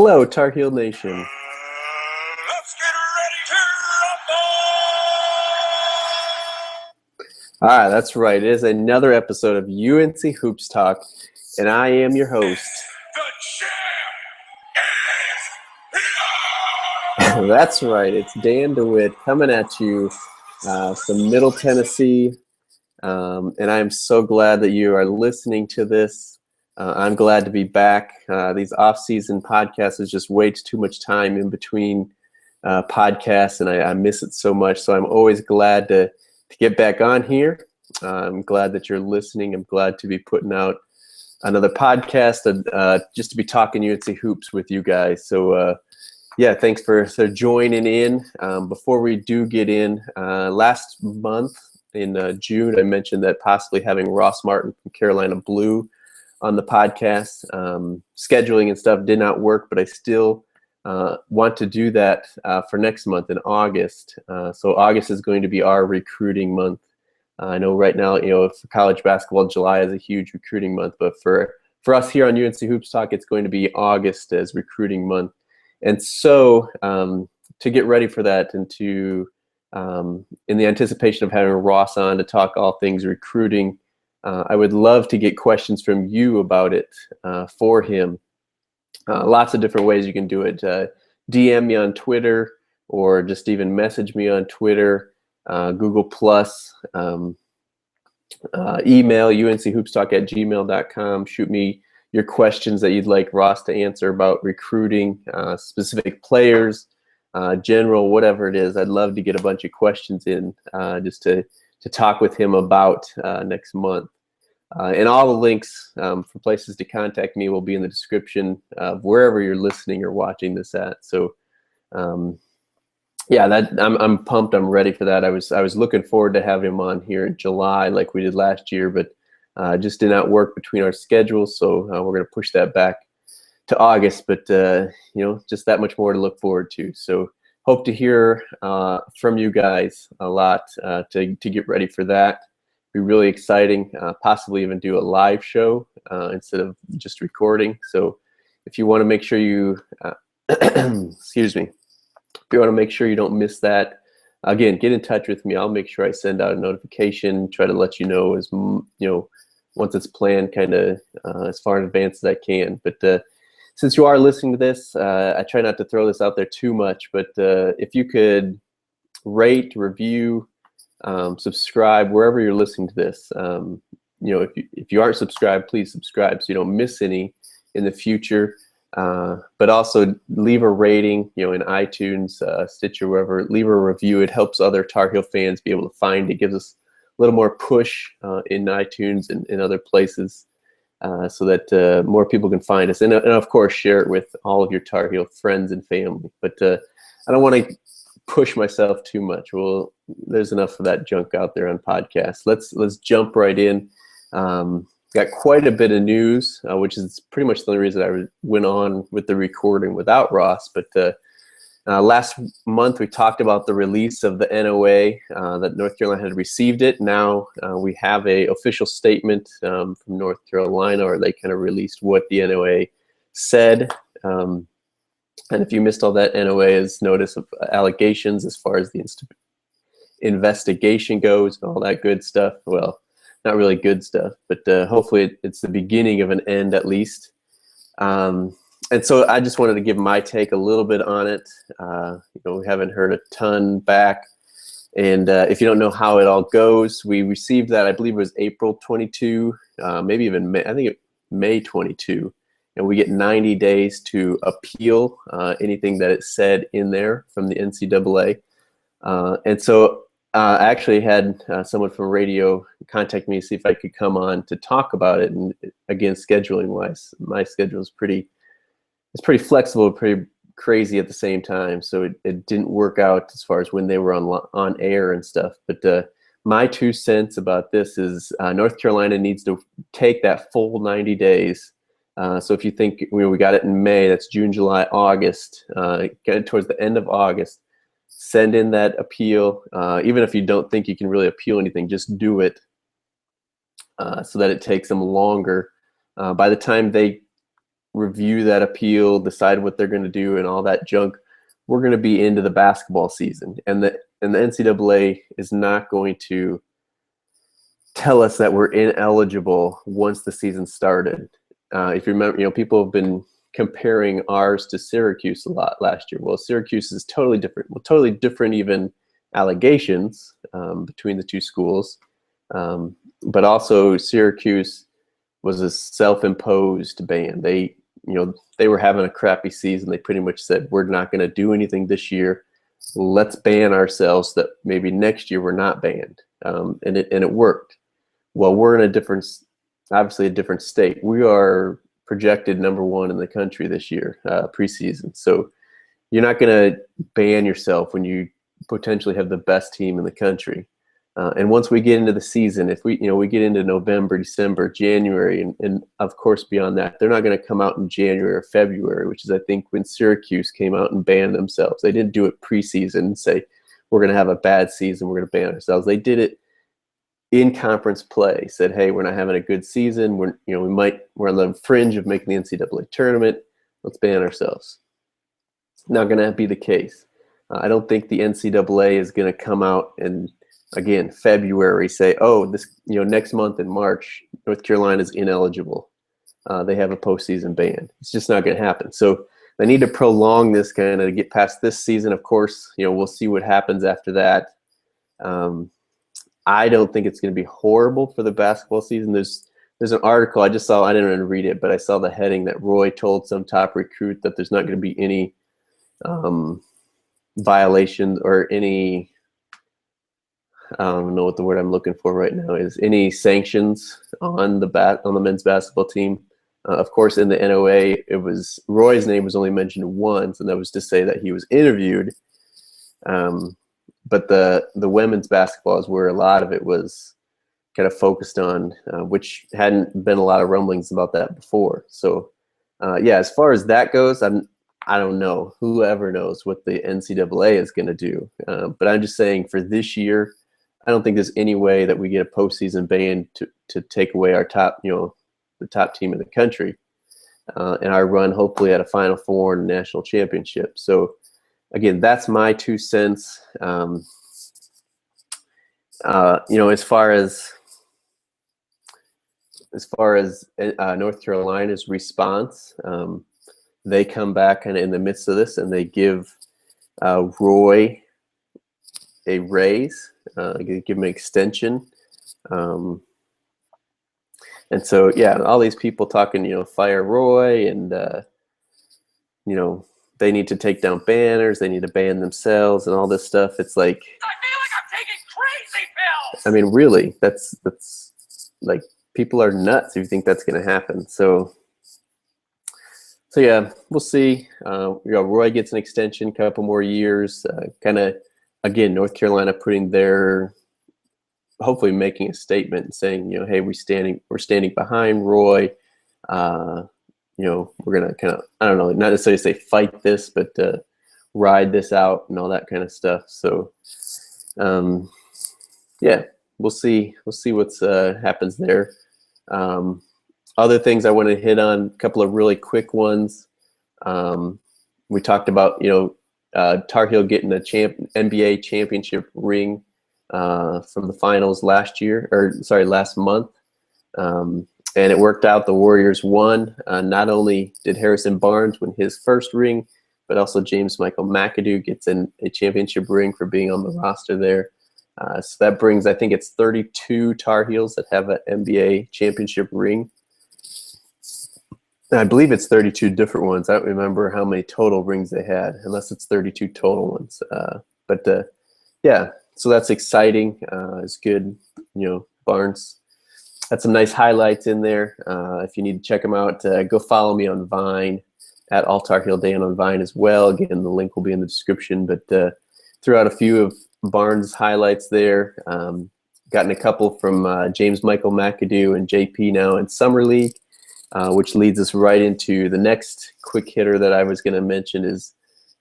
Hello, Tar Heel Nation. Let's get ready to rumble! All right, that's right. It is another episode of UNC Hoops Talk, and I am your host. The champ is here! That's right. It's Dan DeWitt coming at you from Middle Tennessee, and I'm so glad that you are listening to this. I'm glad to be back. These off-season podcasts is just way too much time in between podcasts, and I miss it so much. So I'm always glad to get back on here. I'm glad that you're listening. I'm glad to be putting out another podcast just to be talking UNC hoops with you guys. So yeah, thanks for joining in. Before we do get in, last month in June, I mentioned that possibly having Ross Martin from Carolina Blue on the podcast. Scheduling and stuff did not work, but I still want to do that for next month in August. So August is going to be our recruiting month. I know right now, for college basketball, July is a huge recruiting month, but for us here on UNC Hoops Talk, it's going to be August as recruiting month. And so to get ready for that and to, in the anticipation of having Ross on to talk all things recruiting, I would love to get questions from you about it for him. Lots of different ways you can do it. DM me on Twitter or just even message me on Twitter, Google+, email unchoopstalk@gmail.com. Shoot me your questions that you'd like Ross to answer about recruiting, specific players, general, whatever it is. I'd love to get a bunch of questions in just to talk with him about next month. And all the links for places to contact me will be in the description of wherever you're listening or watching this at. So yeah, I'm pumped. I'm ready for that. I was looking forward to having him on here in July like we did last year, but just did not work between our schedules. So we're going to push that back to August, but just that much more to look forward to. So hope to hear from you guys a lot to get ready for that. Be really exciting. Possibly even do a live show instead of just recording. So if you want to make sure you, excuse me, if you want to make sure you don't miss that, again, get in touch with me. I'll make sure I send out a notification. Try to let you know once it's planned, kind of as far in advance as I can. But since you are listening to this, I try not to throw this out there too much, but if you could rate, review, subscribe wherever you're listening to this. If you aren't subscribed, please subscribe so you don't miss any in the future. But also leave a rating, in iTunes, Stitcher, wherever. Leave a review. It helps other Tar Heel fans be able to find it. Gives us a little more push in iTunes and in other places. So that more people can find us. And of course, share it with all of your Tar Heel friends and family. But I don't want to push myself too much. Well, there's enough of that junk out there on podcasts. Let's jump right in. Got quite a bit of news, which is pretty much the only reason I went on with the recording without Ross. But last month we talked about the release of the NOA, that North Carolina had received it. Now we have a official statement from North Carolina, or they kind of released what the NOA said. And if you missed all that, NOA is notice of allegations as far as the investigation goes and all that good stuff. Well, not really good stuff, but hopefully it's the beginning of an end at least. And so I just wanted to give my take a little bit on it. We haven't heard a ton back. And if you don't know how it all goes, we received that, I believe it was April 22, maybe even May, I think May 22. And we get 90 days to appeal anything that it said in there from the NCAA. And so I actually had someone from radio contact me to see if I could come on to talk about it. And again, scheduling wise, my schedule is pretty flexible, pretty crazy at the same time. So it didn't work out as far as when they were on air and stuff. But my 2 cents about this is North Carolina needs to take that full 90 days. So if you think we got it in May, that's June, July, August, get it towards the end of August, send in that appeal. Even if you don't think you can really appeal anything, just do it so that it takes them longer. By the time they review that appeal, decide what they're going to do, and all that junk, we're going to be into the basketball season, and the NCAA is not going to tell us that we're ineligible once the season started. If you remember, people have been comparing ours to Syracuse a lot last year. Well, Syracuse is totally different. Well, totally different even allegations between the two schools. But also Syracuse was a self-imposed ban. They were having a crappy season. They pretty much said, we're not going to do anything this year. Let's ban ourselves that maybe next year we're not banned. And it worked. Well, we're in obviously a different state. We are projected #1 in the country this year, preseason. So you're not going to ban yourself when you potentially have the best team in the country. And once we get into the season, if we get into November, December, January, and of course beyond that, they're not going to come out in January or February, which is I think when Syracuse came out and banned themselves. They didn't do it preseason and say, we're going to have a bad season, we're going to ban ourselves. They did it in conference play, said, hey, we're not having a good season. We're on the fringe of making the NCAA tournament. Let's ban ourselves. Not going to be the case. I don't think the NCAA is going to come out and, again, February say, oh, this, next month in March, North Carolina is ineligible. They have a postseason ban. It's just not going to happen. So they need to prolong this kind of to get past this season. Of course, we'll see what happens after that. I don't think it's going to be horrible for the basketball season. There's an article I just saw. I didn't read it, but I saw the heading that Roy told some top recruit that there's not going to be any violations or any, I don't know what the word I'm looking for right now is, any sanctions on the men's basketball team. Of course, in the NOA, Roy's name was only mentioned once, and that was to say that he was interviewed. But the women's basketball is where a lot of it was kind of focused on, which hadn't been a lot of rumblings about that before. So, as far as that goes, I don't know. Whoever knows what the NCAA is going to do. But I'm just saying for this year, I don't think there's any way that we get a postseason ban to take away our top, the top team in the country, and our run hopefully at a Final Four and national championship. So, again, that's my 2 cents. As far as North Carolina's response, they come back kind of in the midst of this, and they give Roy a raise, give him an extension. And so, all these people talking, fire Roy, and they need to take down banners, they need to ban themselves, and all this stuff. It's like, I feel like I'm taking crazy pills. I mean, really, that's like, people are nuts if you think that's going to happen. So yeah, we'll see. Roy gets an extension, a couple more years. Kind of, again, North Carolina hopefully making a statement and saying, hey, we're standing behind Roy. We're gonna kind of, I don't know, not necessarily say fight this, but ride this out and all that kind of stuff. So, we'll see what's happens there. Other things I want to hit on, a couple of really quick ones. We talked about, Tar Heel getting a NBA championship ring from the finals last month. And it worked out. The Warriors won. Not only did Harrison Barnes win his first ring, but also James Michael McAdoo gets a championship ring for being on the roster there. So that brings, I think it's 32 Tar Heels that have an NBA championship ring. I believe it's 32 different ones. I don't remember how many total rings they had, unless it's 32 total ones. So that's exciting. It's good. Barnes had some nice highlights in there. If you need to check them out, go follow me on Vine at All Tar Heel Dan on Vine as well. Again, the link will be in the description. But threw out a few of Barnes' highlights there. Gotten a couple from James Michael McAdoo and JP now in Summer League, which leads us right into the next quick hitter that I was going to mention is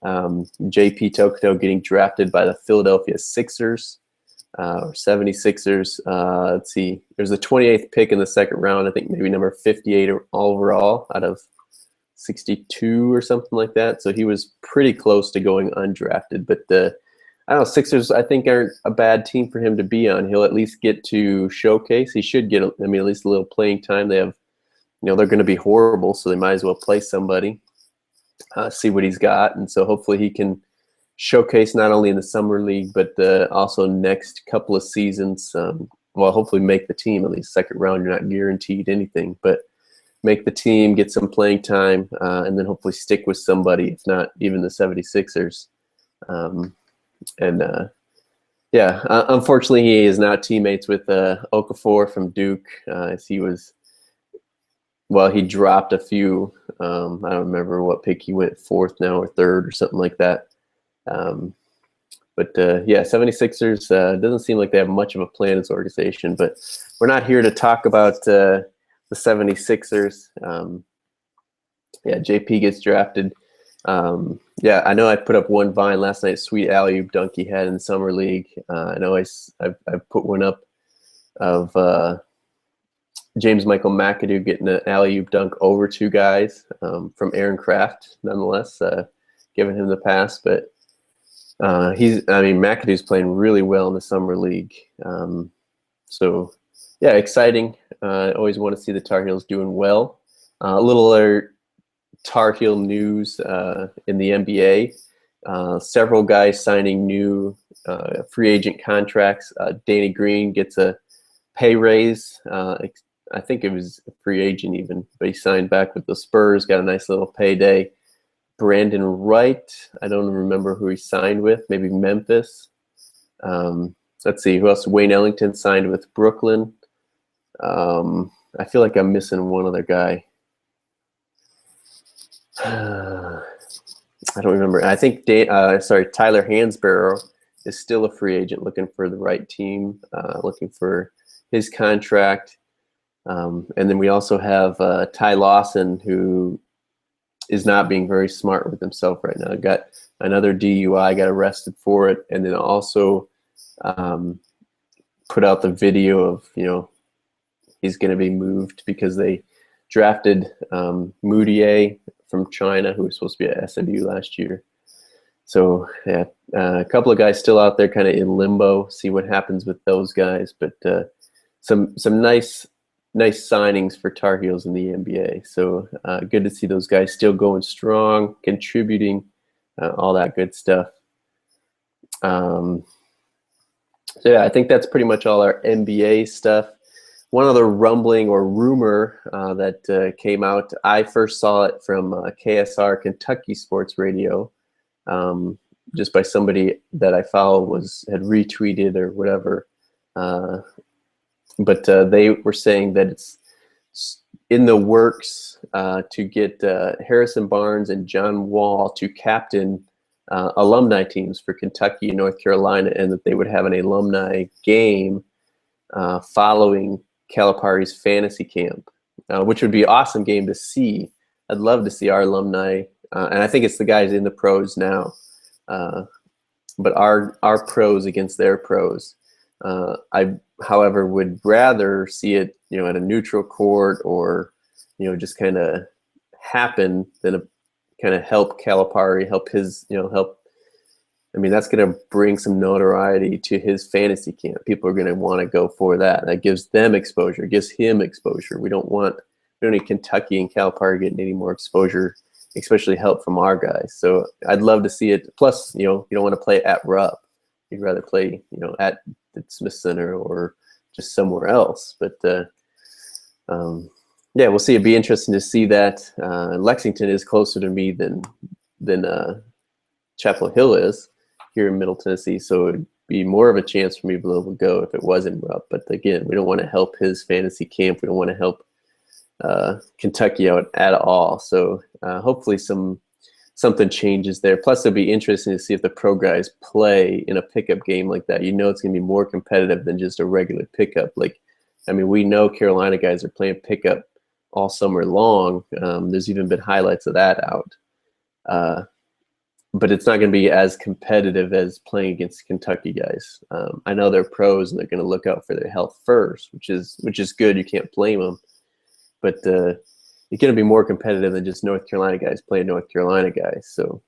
JP Tokoto getting drafted by the Philadelphia Sixers. Or 76ers. Let's see. There's the 28th pick in the second round. I think maybe number 58 overall out of 62 or something like that. So he was pretty close to going undrafted. But I don't know, Sixers I think aren't a bad team for him to be on. He'll at least get to showcase. He should get, at least a little playing time. They have, they're going to be horrible, so they might as well play somebody, see what he's got. And so hopefully he can showcase not only in the summer league, but also next couple of seasons. Hopefully make the team, at least second round. You're not guaranteed anything, but make the team, get some playing time, and then hopefully stick with somebody, if not even the 76ers. Unfortunately, he is now teammates with Okafor from Duke. As he dropped a few. I don't remember what pick he went, fourth now or third or something like that. 76ers doesn't seem like they have much of a plan as an organization, but we're not here to talk about the 76ers. JP gets drafted. I know I put up one vine last night, sweet alley-oop dunk he had in summer league. I know I've put one up of James Michael McAdoo getting an alley-oop dunk over two guys from Aaron Kraft, nonetheless, giving him the pass. But McAdoo's playing really well in the summer league. Exciting. I always want to see the Tar Heels doing well. A little Tar Heel news in the NBA. Several guys signing new free agent contracts. Danny Green gets a pay raise. I think it was a free agent even, but he signed back with the Spurs, got a nice little payday. Brandon Wright, I don't remember who he signed with, maybe Memphis. Let's see, who else? Wayne Ellington signed with Brooklyn. I feel like I'm missing one other guy. I don't remember. I think Tyler Hansborough is still a free agent, looking for the right team, looking for his contract. And then we also have Ty Lawson, who is not being very smart with himself right now. Got another DUI, got arrested for it, and then also put out the video of, he's going to be moved because they drafted Moutier from China, who was supposed to be at SMU last year. So a couple of guys still out there kind of in limbo, see what happens with those guys. But some nice signings for Tar Heels in the NBA. So good to see those guys still going strong, contributing, all that good stuff. I think that's pretty much all our NBA stuff. One other rumbling or rumor that came out, I first saw it from KSR, Kentucky Sports Radio, just by somebody that I follow had retweeted or whatever. But they were saying that it's in the works to get Harrison Barnes and John Wall to captain alumni teams for Kentucky and North Carolina, and that they would have an alumni game following Calipari's fantasy camp, which would be an awesome game to see. I'd love to see our alumni, and I think it's the guys in the pros now, but our pros against their pros. I, however, would rather see it, at a neutral court or, just kind of happen than kind of help Calipari, help his, help. That's going to bring some notoriety to his fantasy camp. People are going to want to go for that. That gives them exposure, gives him exposure. We don't need Kentucky and Calipari getting any more exposure, especially help from our guys. So I'd love to see it. Plus, you don't want to play at Rupp. You'd rather play, at the Smith Center or just somewhere else. But we'll see. It'd be interesting to see that. Lexington is closer to me than Chapel Hill is here in Middle Tennessee, so it'd be more of a chance for me to be able to go if it wasn't Rupp. But again, we don't want to help his fantasy camp. We don't want to help Kentucky out at all. So hopefully something changes there. Plus, it'll be interesting to see if the pro guys play in a pickup game like that. It's going to be more competitive than just a regular pickup. We know Carolina guys are playing pickup all summer long. There's even been highlights of that out. But it's not going to be as competitive as playing against Kentucky guys. I know they're pros and they're going to look out for their health first, which is good. You can't blame them. But you're going to be more competitive than just North Carolina guys playing North Carolina guys. So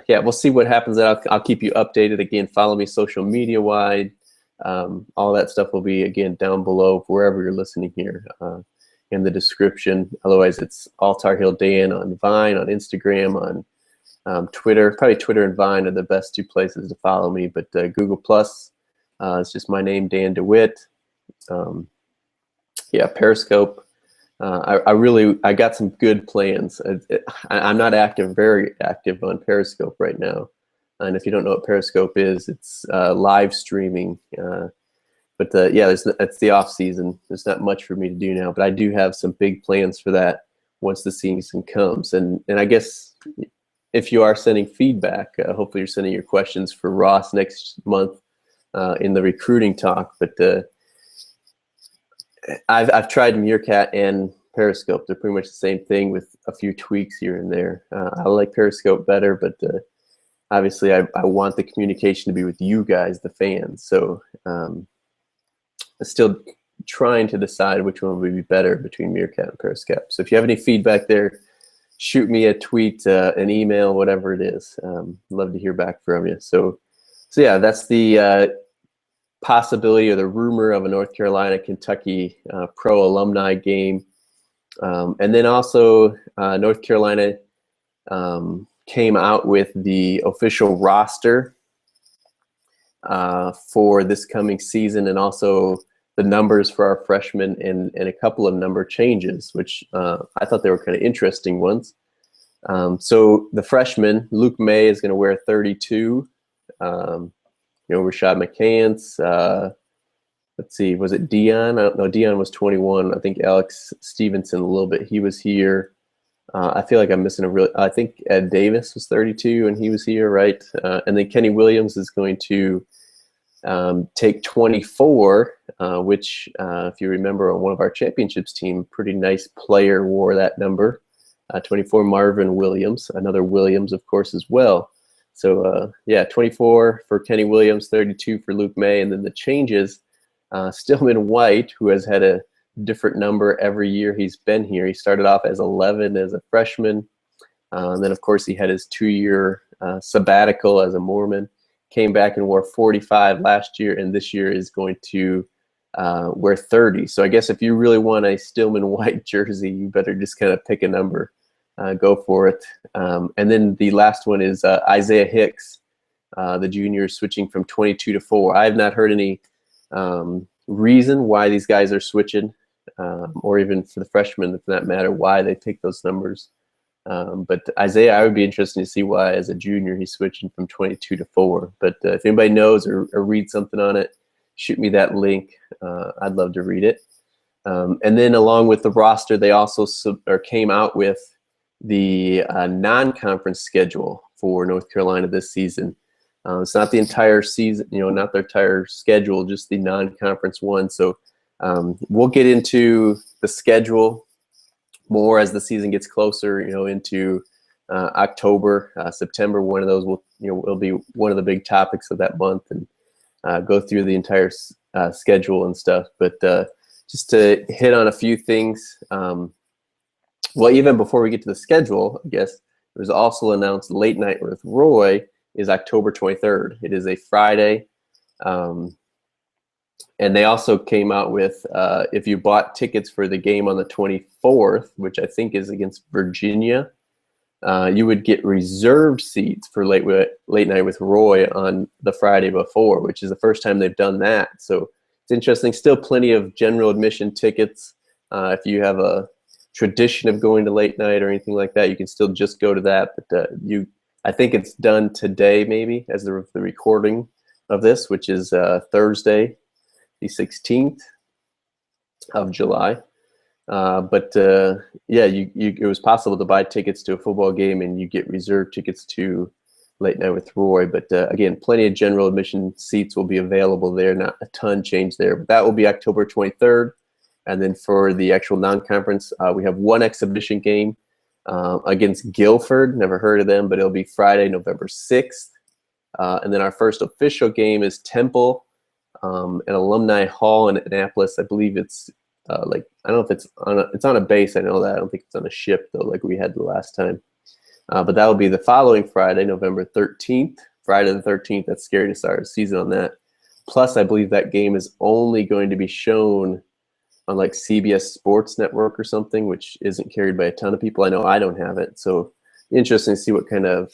yeah, we'll see what happens. I'll keep you updated. Again, follow me social media wide. All that stuff will be, again, down below wherever you're listening here in the description. Otherwise, it's All Tar Heel Dan on Vine, on Instagram, on Twitter. Probably Twitter and Vine are the best 2 places to follow me. But Google Plus, it's just my name, Dan DeWitt. Yeah, Periscope. I got some good plans. I'm not very active on Periscope right now. And if you don't know what Periscope is, it's live streaming. But yeah, it's the off season. There's not much for me to do now, but I do have some big plans for that once the season comes. And I guess if you are sending feedback, hopefully you're sending your questions for Ross next month in the recruiting talk. But I've tried Meerkat and Periscope. They're pretty much the same thing with a few tweaks here and there. I like Periscope better, but obviously I want the communication to be with you guys, the fans. So I'm still trying to decide which one would be better between Meerkat and Periscope. So if you have any feedback there, shoot me a tweet, an email, whatever it is. Love to hear back from you. So yeah, that's the possibility or the rumor of a North Carolina-Kentucky pro alumni game. And then also North Carolina came out with the official roster for this coming season, and also the numbers for our freshmen and a couple of number changes, which I thought they were kind of interesting ones. So the freshman, Luke May, is going to wear 32. Rashad McCants, let's see, was it Dion? I don't know. Dion was 21. I think Alex Stevenson a little bit. He was here. I feel like I'm missing I think Ed Davis was 32 and he was here, right? And then Kenny Williams is going to take 24, which if you remember on one of our championships team, pretty nice player wore that number. 24, Marvin Williams, another Williams, of course, as well. So yeah, 24 for Kenny Williams, 32 for Luke May, and then the changes, Stillman White, who has had a different number every year he's been here. He started off as 11 as a freshman, and then of course he had his 2-year sabbatical as a Mormon, came back and wore 45 last year, and this year is going to wear 30. So I guess if you really want a Stillman White jersey, you better just kind of pick a number. Go for it. And then the last one is Isaiah Hicks, the junior, switching from 22 to 4. I have not heard any reason why these guys are switching, or even for the freshmen, if that matter, why they pick those numbers. But Isaiah, I would be interested to see why, as a junior, he's switching from 22 to 4. But if anybody knows or reads something on it, shoot me that link. I'd love to read it. And then along with the roster, they also came out with the non-conference schedule for North Carolina this season. It's not the entire season, not their entire schedule, just the non-conference one. So we'll get into the schedule more as the season gets closer, into October, September. One of those will be one of the big topics of that month, and go through the entire schedule and stuff. But just to hit on a few things, well, even before we get to the schedule, I guess it was also announced Late Night with Roy is October 23rd. It is a Friday. And they also came out with, if you bought tickets for the game on the 24th, which I think is against Virginia, you would get reserved seats for Late Night with Roy on the Friday before, which is the first time they've done that. So it's interesting. Still plenty of general admission tickets. If you have a tradition of going to late night or anything like that, you can still just go to that. But I think it's done today, maybe, as the recording of this, which is Thursday, the 16th of July. But yeah, it was possible to buy tickets to a football game, and you get reserved tickets to Late Night with Roy. But again, plenty of general admission seats will be available there. Not a ton change there, but that will be October 23rd. And then for the actual non-conference, we have one exhibition game against Guilford. Never heard of them, but it'll be Friday, November 6th. And then our first official game is Temple, an Alumni Hall in Annapolis. I believe it's like I don't know if it's on a base. I know that. I don't think it's on a ship though, like we had the last time. But that will be the following Friday, November 13th. Friday the 13th. That's scary to start the season on that. Plus, I believe that game is only going to be shown on like CBS Sports Network or something, which isn't carried by a ton of people. I know I don't have it. So interesting to see what kind of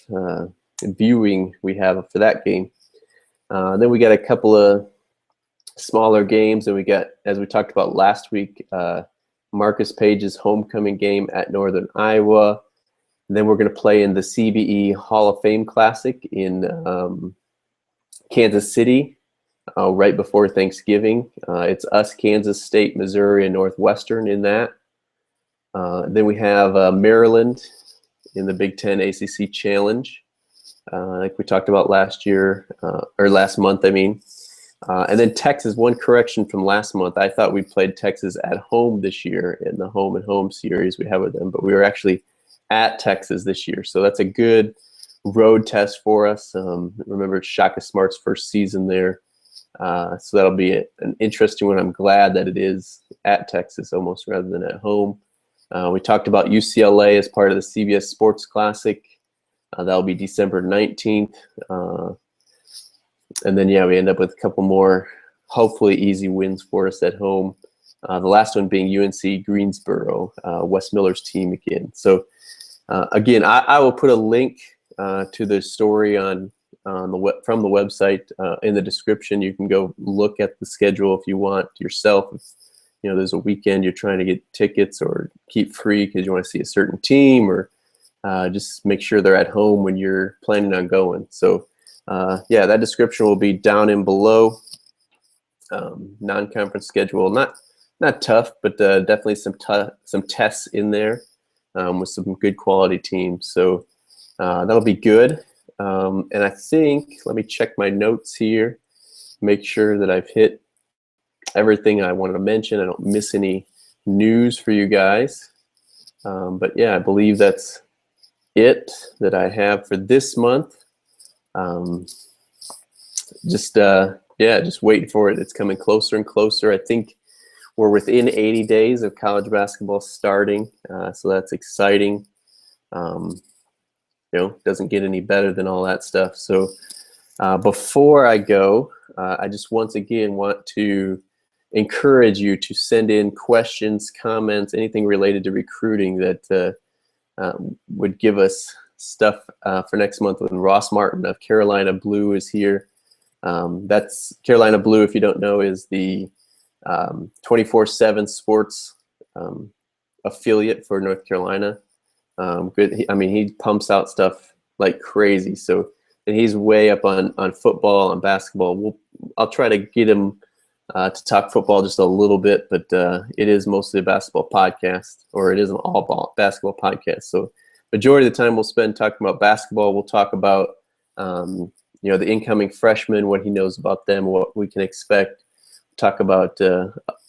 viewing we have for that game. Then we got a couple of smaller games, and we got, as we talked about last week, Marcus Page's homecoming game at Northern Iowa. And then we're going to play in the CBE Hall of Fame Classic in Kansas City right before Thanksgiving. It's us, Kansas State, Missouri, and Northwestern in that. Then we have Maryland in the Big Ten ACC Challenge, like we talked about last month, I mean. And then Texas, one correction from last month. I thought we played Texas at home this year in the home and home series we have with them, but we were actually at Texas this year. So that's a good road test for us. Remember, it's Shaka Smart's first season there. So that'll be an interesting one. I'm glad that it is at Texas almost rather than at home. We talked about UCLA as part of the CBS Sports Classic. That'll be December 19th. And then, yeah, we end up with a couple more hopefully easy wins for us at home. The last one being UNC Greensboro, Wes Miller's team again. So, again, I will put a link to the story from the website in the description. You can go look at the schedule if you want yourself. If, there's a weekend you're trying to get tickets or keep free because you want to see a certain team, or just make sure they're at home when you're planning on going. So, yeah, that description will be down in below. Non-conference schedule, not tough, but definitely some tests in there with some good quality teams. So that'll be good. And I think, let me check my notes here, make sure that I've hit everything I wanted to mention. I don't miss any news for you guys. But yeah, I believe that's it that I have for this month. Just waiting for it. It's coming closer and closer. I think we're within 80 days of college basketball starting, so that's exciting. Doesn't get any better than all that stuff. So before I go, I just once again want to encourage you to send in questions, comments, anything related to recruiting that would give us stuff for next month when Ross Martin of Carolina Blue is here. That's Carolina Blue, if you don't know, is the 24/7 sports affiliate for North Carolina. Good. He pumps out stuff like crazy. So, and he's way up on football and basketball. I'll try to get him to talk football just a little bit, but it is mostly a basketball podcast, or it is an all basketball podcast. So, majority of the time we'll spend talking about basketball. We'll talk about the incoming freshmen, what he knows about them, what we can expect. Talk about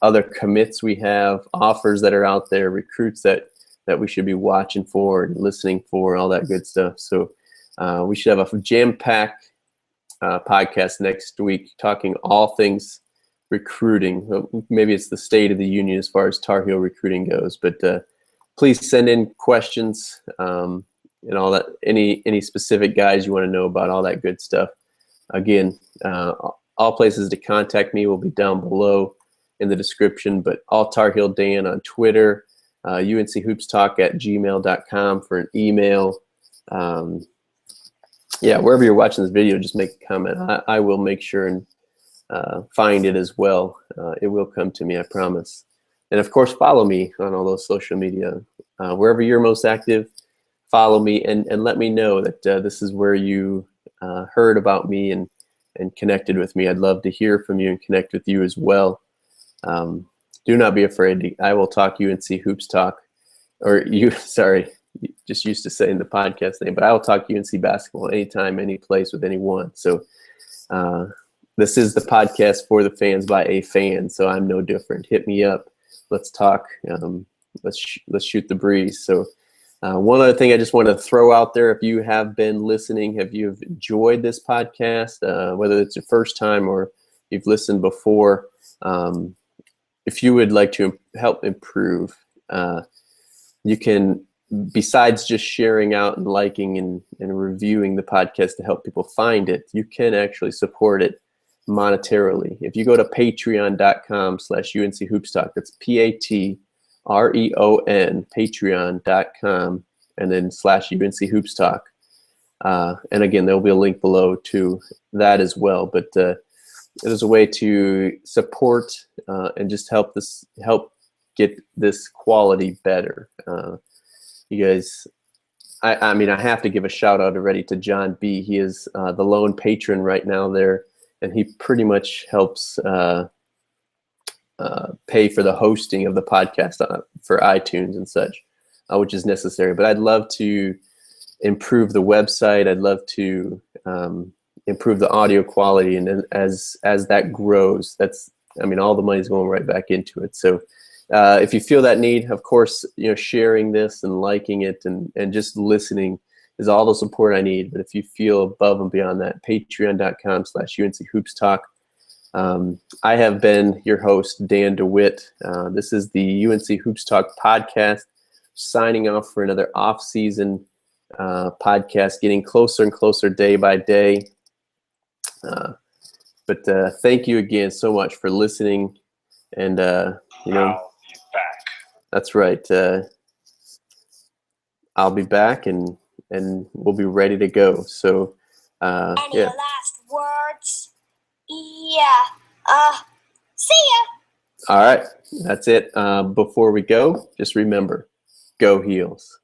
other commits we have, offers that are out there, recruits that we should be watching for and listening for, all that good stuff. So we should have a jam-packed podcast next week talking all things recruiting. Maybe it's the state of the union as far as Tar Heel recruiting goes, but please send in questions and all that, any specific guys you want to know about, all that good stuff. Again, all places to contact me will be down below in the description, but all Tar Heel Dan on Twitter, UNCHoopsTalk@gmail.com for an email. Wherever you're watching this video, just make a comment. I will make sure and find it as well. It will come to me, I promise. And of course, follow me on all those social media. Wherever you're most active, follow me and let me know that this is where you heard about me and connected with me. I'd love to hear from you and connect with you as well. Do not be afraid. I will talk UNC Hoops Talk, just used to saying the podcast name, but I will talk UNC basketball anytime, any place with anyone. So this is the podcast for the fans by a fan, so I'm no different. Hit me up. Let's talk. Let's shoot the breeze. So one other thing I just want to throw out there, if you have been listening, if you've enjoyed this podcast, whether it's your first time or you've listened before, if you would like to help improve, you can, besides just sharing out and liking and reviewing the podcast to help people find it, you can actually support it monetarily. If you go to patreon.com/UNC Hoops Talk, that's PATREON, patreon.com, and then /UNC Hoops Talk. And again, there'll be a link below to that as well. But it is a way to support and just help get this quality better. You guys, I mean, I have to give a shout out already to John B. He is the lone patron right now there, and he pretty much helps pay for the hosting of the podcast for iTunes and such, which is necessary. But I'd love to improve the website. I'd love to improve the audio quality, and then as that grows, all the money's going right back into it. So if you feel that need, of course, sharing this and liking it and just listening is all the support I need. But if you feel above and beyond that, patreon.com/UNC Hoops Talk. I have been your host, Dan DeWitt. This is the UNC Hoops Talk podcast, signing off for another off-season podcast, getting closer and closer day by day. But thank you again so much for listening. And, I'll be back. That's right. I'll be back and we'll be ready to go. So, Any last words? Yeah. See ya. All right. That's it. Before we go, just remember, go Heels.